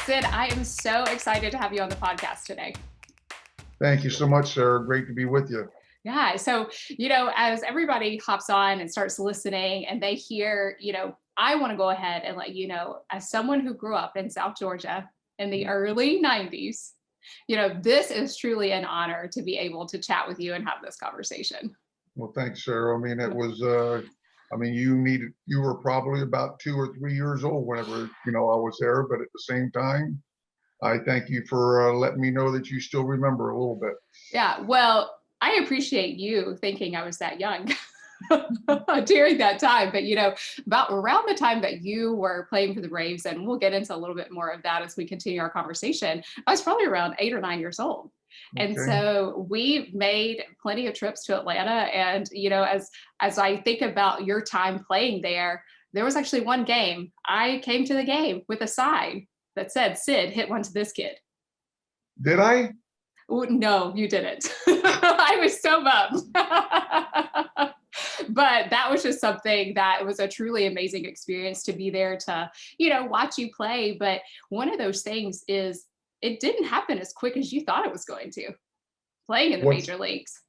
Sid, I am so excited to have you on the podcast today. Thank you so much, Sarah. Great to be with you. Yeah. So, as everybody hops on and starts listening and they hear, I want to go ahead and let you know, as someone who grew up in South Georgia in the early 90s, this is truly an honor to be able to chat with you and have this conversation. Well, thanks, Sarah. I mean, it was, you were probably about 2 or 3 years old whenever, I was there, but at the same time, I thank you for letting me know that you still remember a little bit. Yeah. Well, I appreciate you thinking I was that young during that time. But, about around the time that you were playing for the Braves, and we'll get into a little bit more of that as we continue our conversation, I was probably around 8 or 9 years old. And Okay. so we made plenty of trips to Atlanta. And, as I think about your time playing there, there was actually one game. I came to the game with a sign that said, "Sid, hit one to this kid." Did I? Ooh, no, you didn't. I was so bummed. But that was just something that was a truly amazing experience to be there to, watch you play. But one of those things is it didn't happen as quick as you thought it was going to, playing in the What's, major leagues.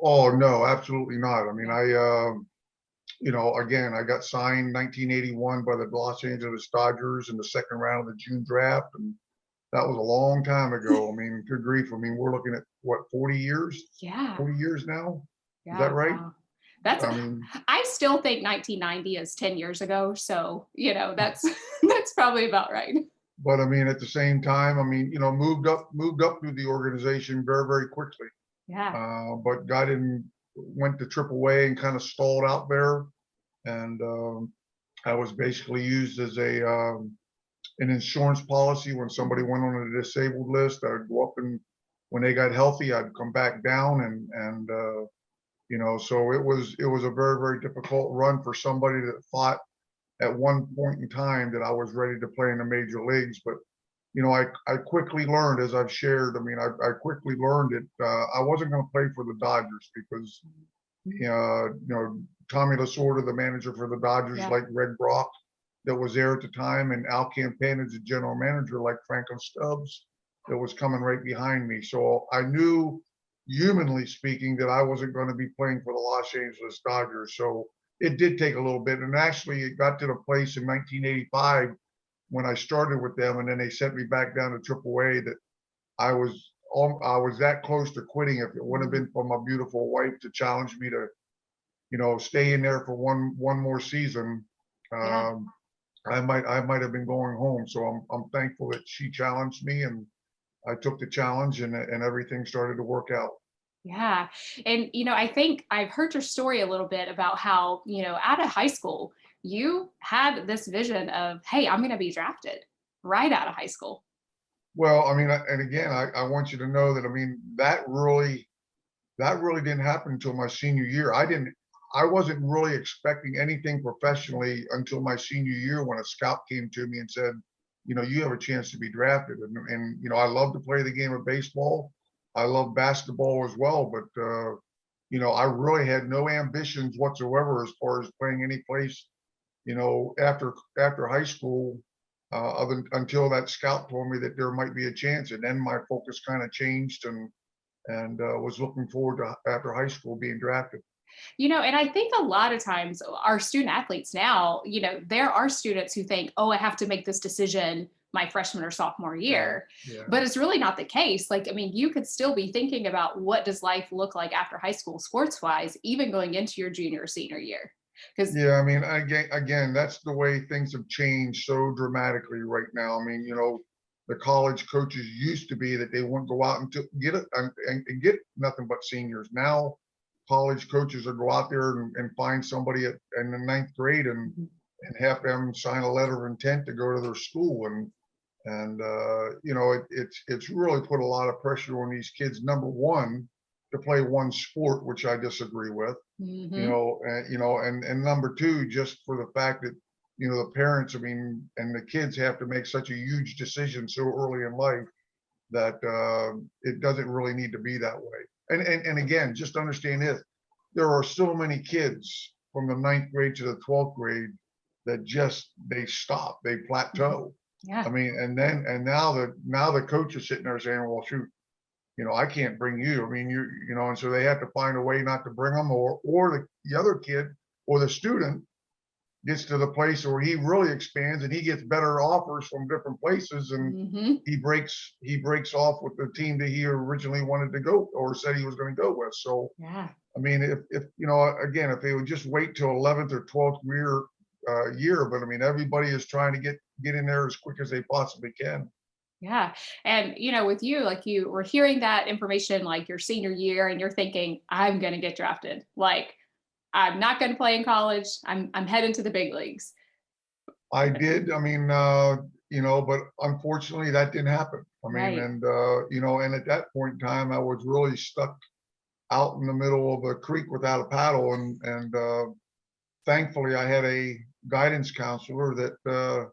oh, no, absolutely not. I mean, Yeah. again, I got signed 1981 by the Los Angeles Dodgers in the second round of the June draft. And that was a long time ago. I mean, good grief. I mean, we're looking at what, 40 years? Yeah. 40 years now? Is Yeah. that right? Wow. That's, I mean, I still think 1990 is 10 years ago. So, that's, that's probably about right. but I mean, at the same time, I mean, moved up through the organization very, very quickly. Yeah. But went to AAA and kind of stalled out there. And I was basically used as an insurance policy. When somebody went on a disabled list, I'd go up, and when they got healthy, I'd come back down. And so it was a very, very difficult run for somebody that thought at one point in time that I was ready to play in the major leagues. But I quickly learned, as I've shared, I mean, I quickly learned that I wasn't going to play for the Dodgers because Tommy Lasorda, the manager for the Dodgers, Yeah. like Red Brock, that was there at the time, and Al Campaign as a general manager, like Franklin Stubbs, that was coming right behind me. So I knew, humanly speaking, that I wasn't going to be playing for the Los Angeles Dodgers. So it did take a little bit. And actually, it got to the place in 1985 when I started with them, and then they sent me back down to AAA, that I was that close to quitting if it wouldn't have been for my beautiful wife to challenge me to, stay in there for one more season. Yeah. I might have been going home. So I'm thankful that she challenged me, and I took the challenge, and everything started to work out. Yeah. And, I think I've heard your story a little bit about how, out of high school, you had this vision of, hey, I'm going to be drafted right out of high school. Well, I mean, and again, I want you to know that, I mean, that really didn't happen until my senior year. I wasn't really expecting anything professionally until my senior year, when a scout came to me and said, you have a chance to be drafted. And I love to play the game of baseball. I love basketball as well, but I really had no ambitions whatsoever as far as playing any place, after high school, until that scout told me that there might be a chance. And then my focus kind of changed, and was looking forward to, after high school, being drafted. And I think a lot of times our student athletes now, there are students who think, oh, I have to make this decision my freshman or sophomore year. Yeah. But it's really not the case. Like, I mean, you could still be thinking about what does life look like after high school sports wise, even going into your junior or senior year. Because Yeah, I mean, again, that's the way things have changed so dramatically right now. I mean, the college coaches used to be that they wouldn't go out and get it and get nothing but seniors. Now, college coaches will go out there and find somebody in the ninth grade, and have them sign a letter of intent to go to their school. And it's really put a lot of pressure on these kids. Number one, to play one sport, which I disagree with. And number two, just for the fact that the parents, I mean, and the kids have to make such a huge decision so early in life that it doesn't really need to be that way. And again, just understand this: there are so many kids from the ninth grade to the 12th grade that they stop, they plateau. I Yeah. mean, and now the coach is sitting there saying, well, shoot, I can't bring you. I mean, and so they have to find a way not to bring them, or the other kid or the student gets to the place where he really expands and he gets better offers from different places, and Hmm. he breaks off with the team that he originally wanted to go or said he was going to go with. So Yeah. I mean, if again, if they would just wait till 11th or 12th year, but I mean, everybody is trying to get in there as quick as they possibly can. Yeah. And, with you, like you were hearing that information like your senior year and you're thinking, I'm going to get drafted. Like, I'm not going to play in college. I'm heading to the big leagues. I did. I mean, but unfortunately, that didn't happen. I mean, Right. and at that point in time, I was really stuck out in the middle of a creek without a paddle, and thankfully, I had a guidance counselor that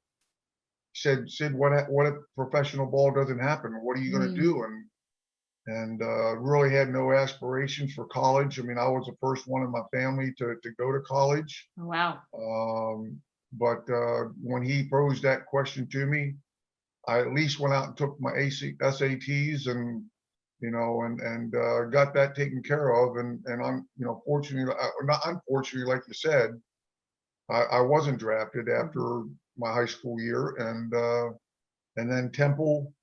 said, "Sid, what if professional ball doesn't happen? What are you going to Mm, do?" And really had no aspirations for college. I mean, I was the first one in my family to go to college. wow. Um, but when he posed that question to me, I at least went out and took my SATs, and got that taken care of. And I'm, fortunately, not unfortunately, like you said, I wasn't drafted Mhm. after my high school year, and then Temple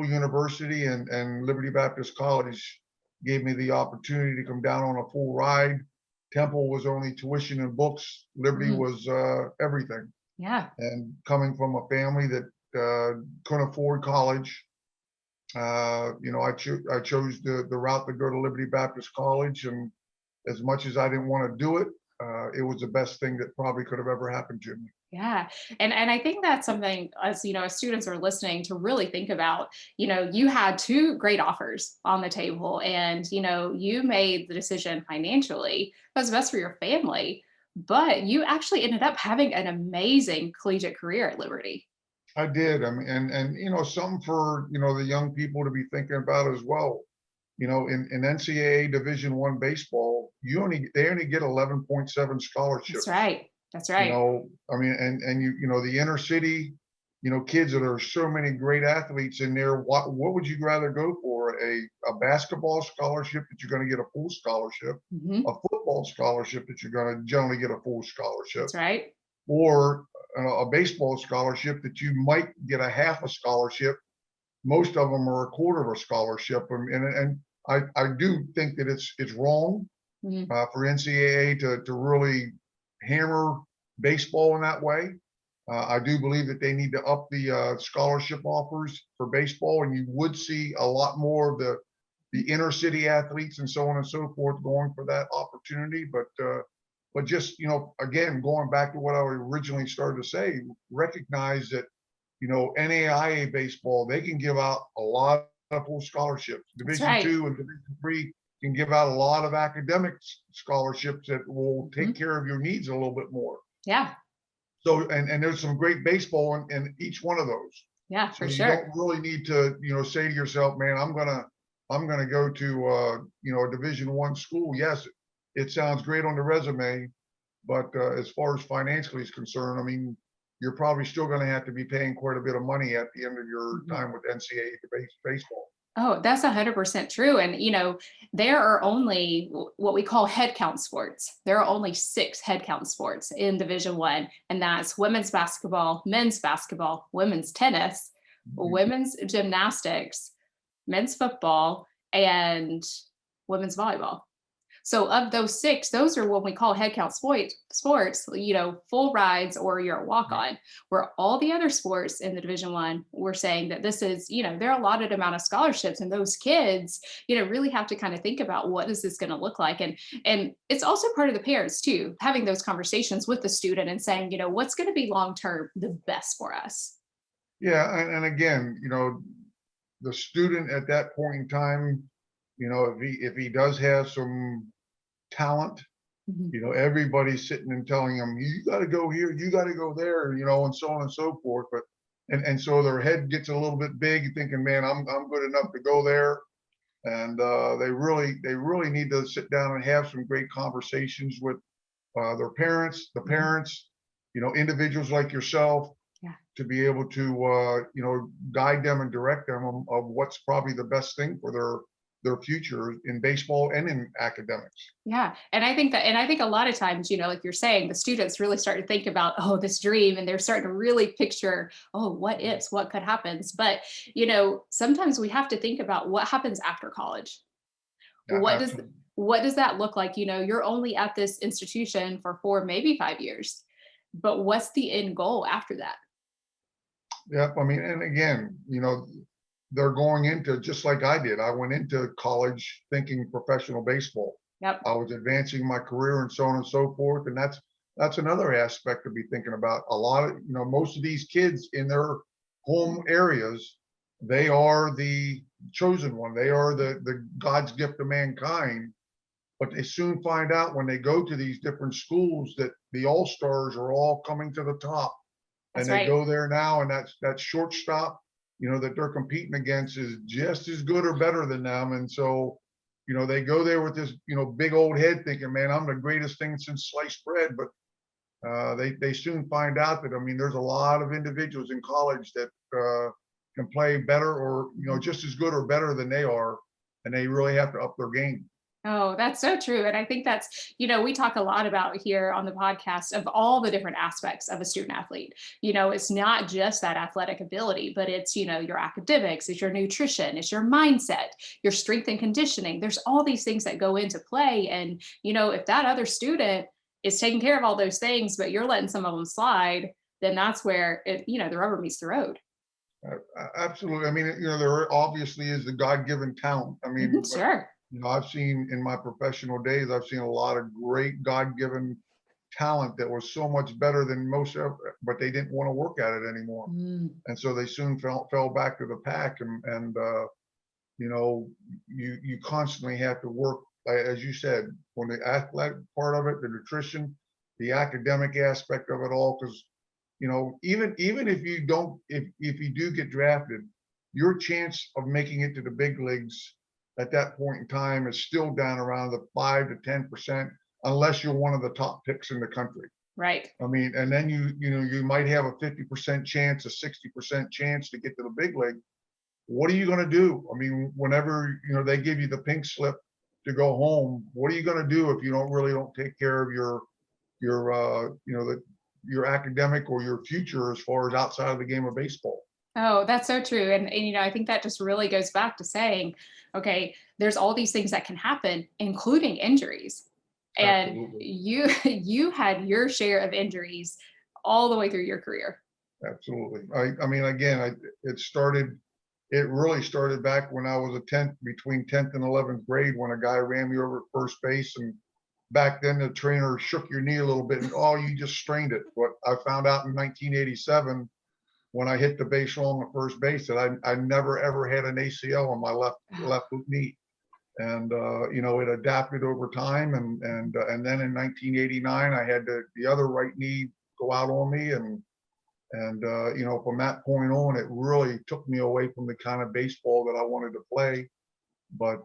University and Liberty Baptist College gave me the opportunity to come down on a full ride. Temple was only tuition and books. Liberty Mm, was everything. yeah. And coming from a family that couldn't afford college, I chose the route to go to Liberty Baptist College. And as much as I didn't want to do it, it was the best thing that probably could have ever happened to me. Yeah. And I think that's something as as students are listening to really think about. You had two great offers on the table and you made the decision financially that's best for your family, but you actually ended up having an amazing collegiate career at Liberty. I did. I mean, and something for the young people to be thinking about as well. In NCAA Division One baseball, they only get 11.7 That's scholarships. right. That's right. I mean, and the inner city, kids that are so many great athletes in there. What would you rather go for? A basketball scholarship that you're going to get a full scholarship, Hmm. a football scholarship that you're going to generally get a full scholarship, That's right. or a baseball scholarship that you might get a half a scholarship. Most of them are a quarter of a scholarship, and I do think that it's wrong Mhm. for NCAA to really hammer baseball in that way. I do believe that they need to up the scholarship offers for baseball, and you would see a lot more of the inner city athletes and so on and so forth going for that opportunity. But just again, going back to what I originally started to say, recognize that NAIA baseball, they can give out a lot of full scholarships. That's Division right. two and Division three can give out a lot of academic scholarships that will take Mhm. care of your needs a little bit more. Yeah. So, and there's some great baseball in each one of those. Yeah, So for you sure. don't really need to, say to yourself, man, I'm gonna go to a Division One school. Yes, it sounds great on the resume, but as far as financially is concerned, I mean, you're probably still going to have to be paying quite a bit of money at the end of your Mhm. time with NCAA baseball. Oh, that's 100% true. And, there are only what we call head count sports. There are only 6 head count sports in Division One, and that's women's basketball, men's basketball, women's tennis, Mhm. women's gymnastics, men's football, and women's volleyball. So of those 6, those are what we call head count sports, full rides or you're a walk on. Where all the other sports in the Division One, we're saying that this is, there are allotted amount of scholarships, and those kids, really have to kind of think about what is this going to look like, and it's also part of the parents too, having those conversations with the student and saying, what's going to be long term the best for us. Yeah, and again, the student at that point in time, if he does have some talent, Mhm. everybody's sitting and telling him, you got to go here, you got to go there, and so on and so forth. But and so their head gets a little bit big, thinking, man, I'm good enough to go there. And they really need to sit down and have some great conversations with their parents, the Mhm. parents, individuals like yourself, Yeah. to be able to, guide them and direct them of what's probably the best thing for their future in baseball and in academics. Yeah. And I think a lot of times, like you're saying, the students really start to think about, oh, this dream, and they're starting to really picture, oh, what ifs, what could happen. But, sometimes we have to think about what happens after college. Yeah, What does absolutely. what does that look like? You're only at this institution for 4, maybe 5 years, but what's the end goal after that? Yep. I mean, and again, they're going into, just like I did. I went into college thinking professional baseball. Yep. I was advancing my career and so on and so forth. And that's another aspect to be thinking about. A lot of, most of these kids in their home areas, they are the chosen one. They are the God's gift to mankind. But they soon find out when they go to these different schools that the all-stars are all coming to the top. And That's they right. go there now, and that shortstop, that they're competing against is just as good or better than them. And so, they go there with this, big old head thinking, man, I'm the greatest thing since sliced bread. But they soon find out that, I mean, there's a lot of individuals in college that can play better or, just as good or better than they are. And they really have to up their game. Oh, that's so true. And I think that's, we talk a lot about here on the podcast of all the different aspects of a student athlete. It's not just that athletic ability, but it's, your academics, it's your nutrition, it's your mindset, your strength and conditioning. There's all these things that go into play. And, if that other student is taking care of all those things, but you're letting some of them slide, then that's where the rubber meets the road. Absolutely. I mean, there obviously is the God-given talent. I mean, Sure. I've seen in my professional days, I've seen a lot of great God-given talent that was so much better than most of, but they didn't want to work at it anymore. Mm. And so they soon fell back to the pack. And you constantly have to work, as you said, on the athletic part of it, the nutrition, the academic aspect of it all. Because, even if you don't, if you do get drafted, your chance of making it to the big leagues at that point in time is still down around the 5 to 10%, unless you're one of the top picks in the country. Right. I mean, and then you might have a 50% chance, a 60% chance to get to the big league. What are you going to do? I mean, whenever they give you the pink slip to go home, what are you going to do if you don't take care of your academic or your future as far as outside of the game of baseball? Oh, that's so true. And I think that just really goes back to saying, okay, there's all these things that can happen, including injuries. And Absolutely. you had your share of injuries all the way through your career. Absolutely. I mean, again, it really started back when I was between 10th and 11th grade, when a guy ran me over at first base. And back then the trainer shook your knee a little bit and, oh, you just strained it. But I found out in 1987, when I hit the base on the first base, that I never ever had an ACL on my left knee. And it adapted over time. And then in 1989, I had the other right knee go out on me. And from that point on, it really took me away from the kind of baseball that I wanted to play. But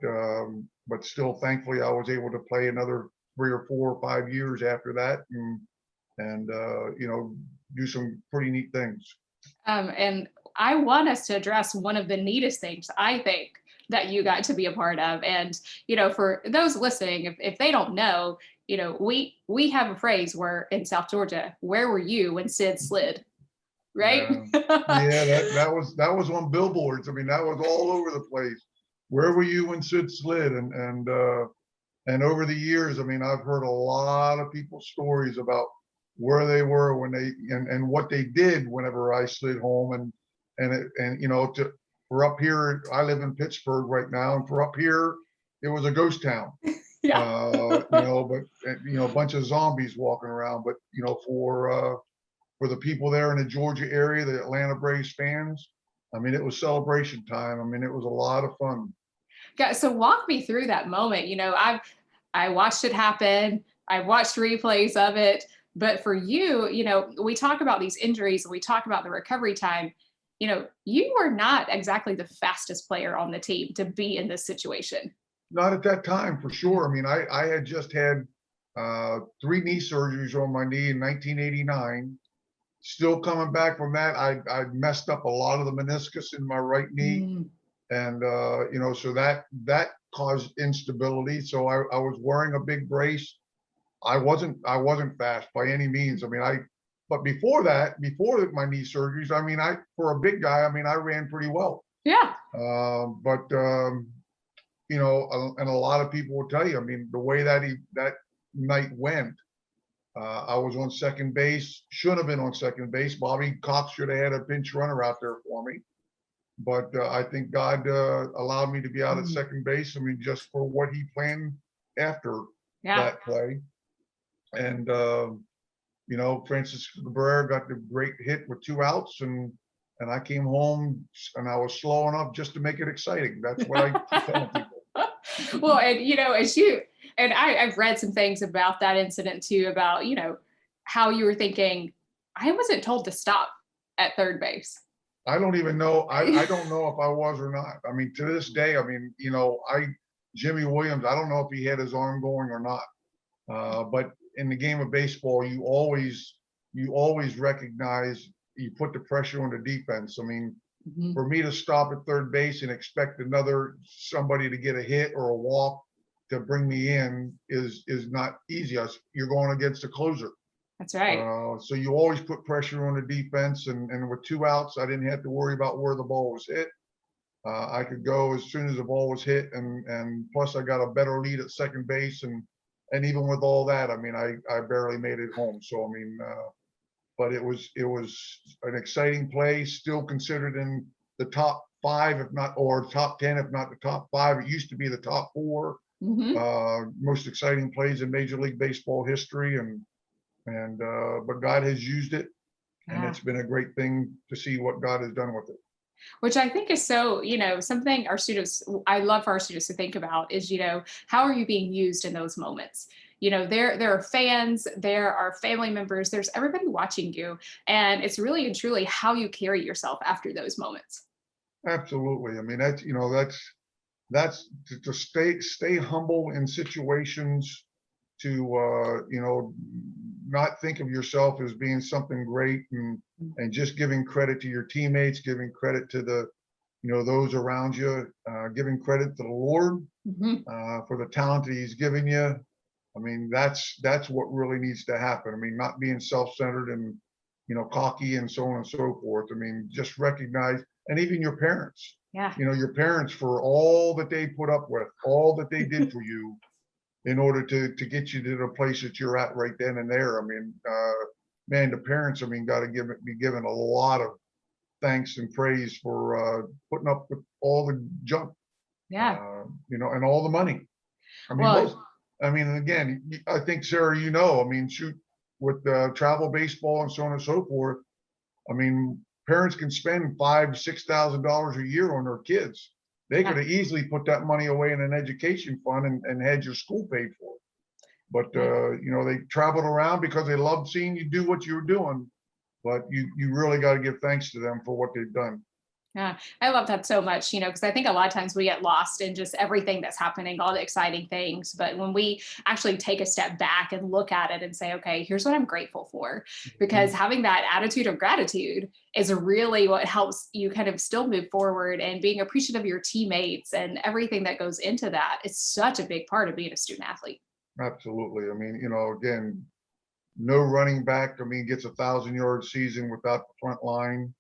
still, thankfully, I was able to play another 3 or 4 or 5 years after that, and do some pretty neat things. And I want us to address one of the neatest things I think that you got to be a part of. And, for those listening, if they don't know, we have a phrase where in South Georgia, where were you when Sid slid? Right? Yeah, that was on billboards. I mean, that was all over the place. Where were you when Sid slid? And over the years, I mean, I've heard a lot of people's stories about where they were when and what they did whenever I slid home. For up here, I live in Pittsburgh right now, and for up here, it was a ghost town. Yeah. But a bunch of zombies walking around. But for the people there in the Georgia area, the Atlanta Braves fans, I mean, it was celebration time. I mean, it was a lot of fun. Yeah. So walk me through that moment. I watched it happen. I watched replays of it. But for you, we talk about these injuries and we talk about the recovery time. You were not exactly the fastest player on the team to be in this situation. Not at that time, for sure. I mean, I had just had 3 knee surgeries on my knee in 1989. still coming back from that. I messed up a lot of the meniscus in my right knee. Mm. And, so that caused instability. So I was wearing a big brace. I wasn't fast by any means. I mean, but before my knee surgeries, I mean, for a big guy, I mean, I ran pretty well. Yeah. And a lot of people will tell you, I mean, the way that night went, I was on second base, should have been on second base. Bobby Cox should have had a pinch runner out there for me. But I think God allowed me to be out at second base. I mean, just for what he planned after that play. And, Francis Cabrera got the great hit with 2 outs, and I came home and I was slow enough just to make it exciting. That's what I keep telling people. Well, and I've read some things about that incident too, about, how you were thinking, I wasn't told to stop at third base. I don't even know. I don't know if I was or not. I mean, to this day, I mean, Jimmy Williams, I don't know if he had his arm going or not. But in the game of baseball, you always recognize, you put the pressure on the defense. I mean, for me to stop at third base and expect somebody to get a hit or a walk to bring me in is not easy. You're going against a closer. That's right. So you always put pressure on the defense, and with 2 outs, I didn't have to worry about where the ball was hit. I could go as soon as the ball was hit, and plus I got a better lead at second base, and even with all that, I mean, I barely made it home. So I mean, but it was an exciting play, still considered in the top 5, if not, or top 10, if not the top 5. It used to be the top 4 most exciting plays in Major League Baseball history, but God has used it, and it's been a great thing to see what God has done with it. Which I think is so, something I love for our students to think about is, how are you being used in those moments? There are fans, there are family members, there's everybody watching you. And it's really and truly how you carry yourself after those moments. Absolutely. I mean, that's to stay humble in situations, to, not think of yourself as being something great, and just giving credit to your teammates, giving credit to those around you, giving credit to the Lord for the talent that he's given you. I mean, that's what really needs to happen. I mean, not being self-centered and, cocky and so on and so forth. I mean, just recognize, and even your parents, your parents, for all that they put up with, all that they did for you in order to get you to the place that you're at right then and there. I mean, man, the parents, I mean, got to be given a lot of thanks and praise for putting up with all the junk, and all the money. I mean, again, I think, Sarah, I mean, shoot, with travel baseball and so on and so forth, I mean, parents can spend $5,000-$6,000 a year on their kids. They could have easily put that money away in an education fund and had your school paid for. But they traveled around because they loved seeing you do what you were doing. But you really got to give thanks to them for what they've done. Yeah, I love that so much, because I think a lot of times we get lost in just everything that's happening, all the exciting things. But when we actually take a step back and look at it and say, okay, here's what I'm grateful for, because having that attitude of gratitude is really what helps you kind of still move forward, and being appreciative of your teammates and everything that goes into that. It's such a big part of being a student athlete. Absolutely. I mean, again, no running back, I mean, gets 1,000-yard season without the front line.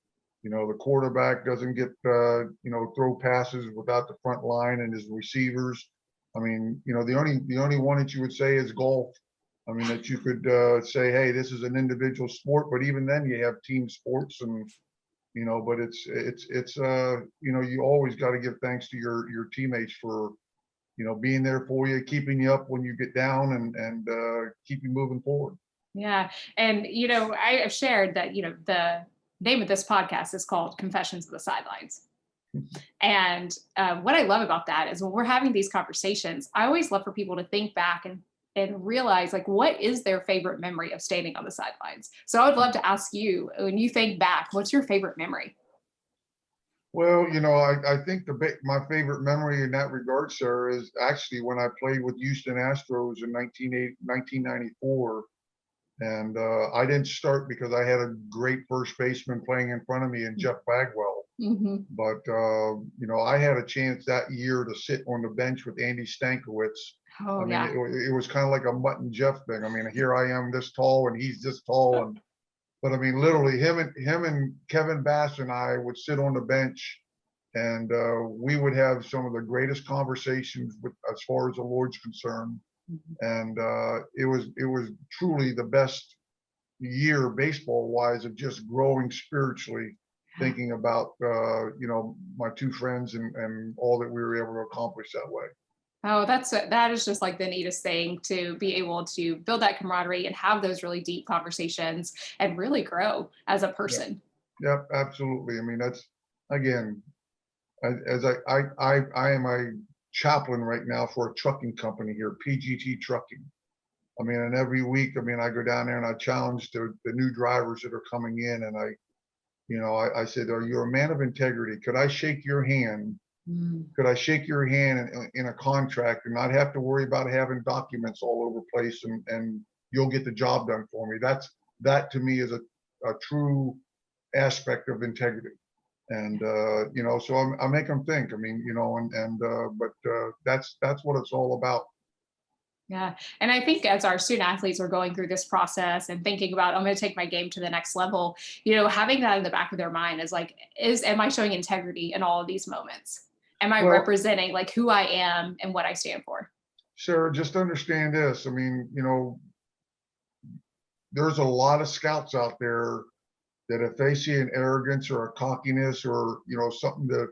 The quarterback doesn't get, throw passes without the front line and his receivers. I mean, the only one that you would say is golf. I mean, that you could say, hey, this is an individual sport, but even then you have team sports, and, but it's you always got to give thanks to your teammates for, being there for you, keeping you up when you get down, and keep you moving forward. Yeah. And, I have shared that, the name of this podcast is called Confessions of the Sidelines. And what I love about that is when we're having these conversations, I always love for people to think back and realize, like, what is their favorite memory of standing on the sidelines? So I would love to ask you, when you think back, what's your favorite memory? Well, I think my favorite memory in that regard, Sarah, is actually when I played with Houston Astros in 1994. And I didn't start because I had a great first baseman playing in front of me and Jeff Bagwell. But I had a chance that year to sit on the bench with Andy Stankiewicz. Oh, I mean, yeah. it was kind of like a Mutt and Jeff thing. I mean, here I am this tall and he's this tall, but I mean, literally him and Kevin Bass and I would sit on the bench, and we would have some of the greatest conversations as far as the Lord's concerned. And it was truly the best year baseball wise of just growing spiritually, thinking about my two friends and all that we were able to accomplish that way. Oh, that is just like the neatest thing, to be able to build that camaraderie and have those really deep conversations and really grow as a person. Yep, absolutely. I mean, that's, again, as I am a chaplain right now for a trucking company here, PGT Trucking. I mean, and every week, I mean, I go down there and I challenge the new drivers that are coming in, and I said, "Are you a man of integrity? Could I shake your hand? Could I shake your hand in a contract and not have to worry about having documents all over the place, and you'll get the job done for me?" That to me is a true aspect of integrity. And so I make them think. I mean, but that's what it's all about. Yeah. And I think as our student athletes are going through this process and thinking about, I'm going to take my game to the next level, having that in the back of their mind is like, am I showing integrity in all of these moments? Am I Well, representing like who I am and what I stand for? Sarah, just understand this. I mean, there's a lot of scouts out there that if they see an arrogance or a cockiness or, something that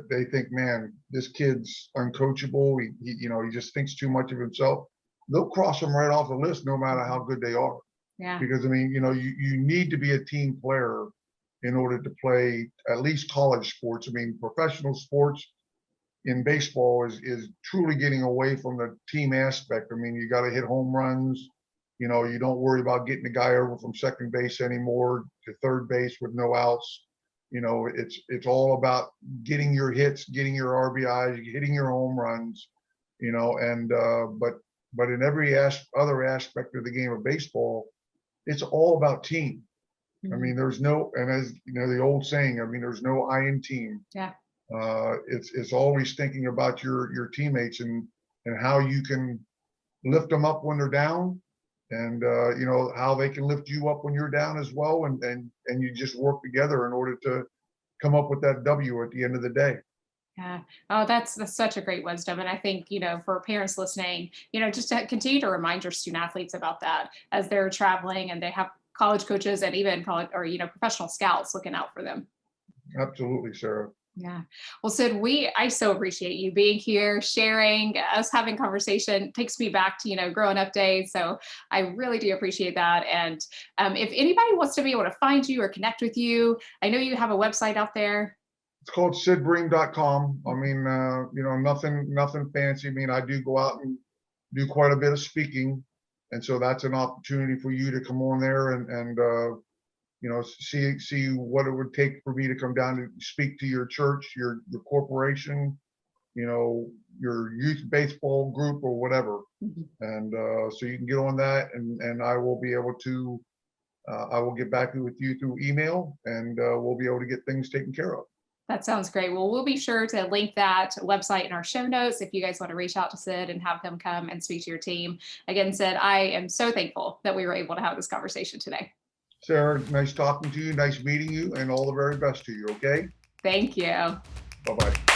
they think, man, this kid's uncoachable. He just thinks too much of himself. They'll cross them right off the list, no matter how good they are. Yeah. Because I mean, you need to be a team player in order to play at least college sports. I mean, professional sports in baseball is truly getting away from the team aspect. I mean, you got to hit home runs. You don't worry about getting the guy over from second base anymore to third base with no outs. It's all about getting your hits, getting your RBIs, hitting your home runs, but in every other aspect of the game of baseball, it's all about team. I mean, there's no, and as the old saying, I mean, there's no I in team. Yeah. It's always thinking about your teammates and how you can lift them up when they're down, and how they can lift you up when you're down as well, and you just work together in order to come up with that W at the end of the day. Yeah. Oh, that's such a great wisdom. And I think, for parents listening, just to continue to remind your student athletes about that as they're traveling and they have college coaches and even college or, professional scouts looking out for them. Absolutely, Sarah. Yeah. Well, Sid, I so appreciate you being here, sharing, us having conversation. Takes me back to, growing up days. So I really do appreciate that. And if anybody wants to be able to find you or connect with you, I know you have a website out there. It's called sidbream.com. I mean, nothing fancy. I mean, I do go out and do quite a bit of speaking. And so that's an opportunity for you to come on there and see what it would take for me to come down to speak to your church, your corporation, your youth baseball group or whatever. And so you can get on that, and I will be able to, I will get back with you through email, and we'll be able to get things taken care of. That sounds great. Well, we'll be sure to link that website in our show notes if you guys want to reach out to Sid and have him come and speak to your team. Again, Sid, I am so thankful that we were able to have this conversation today. Sarah, nice talking to you, nice meeting you, and all the very best to you, okay? Thank you. Bye-bye.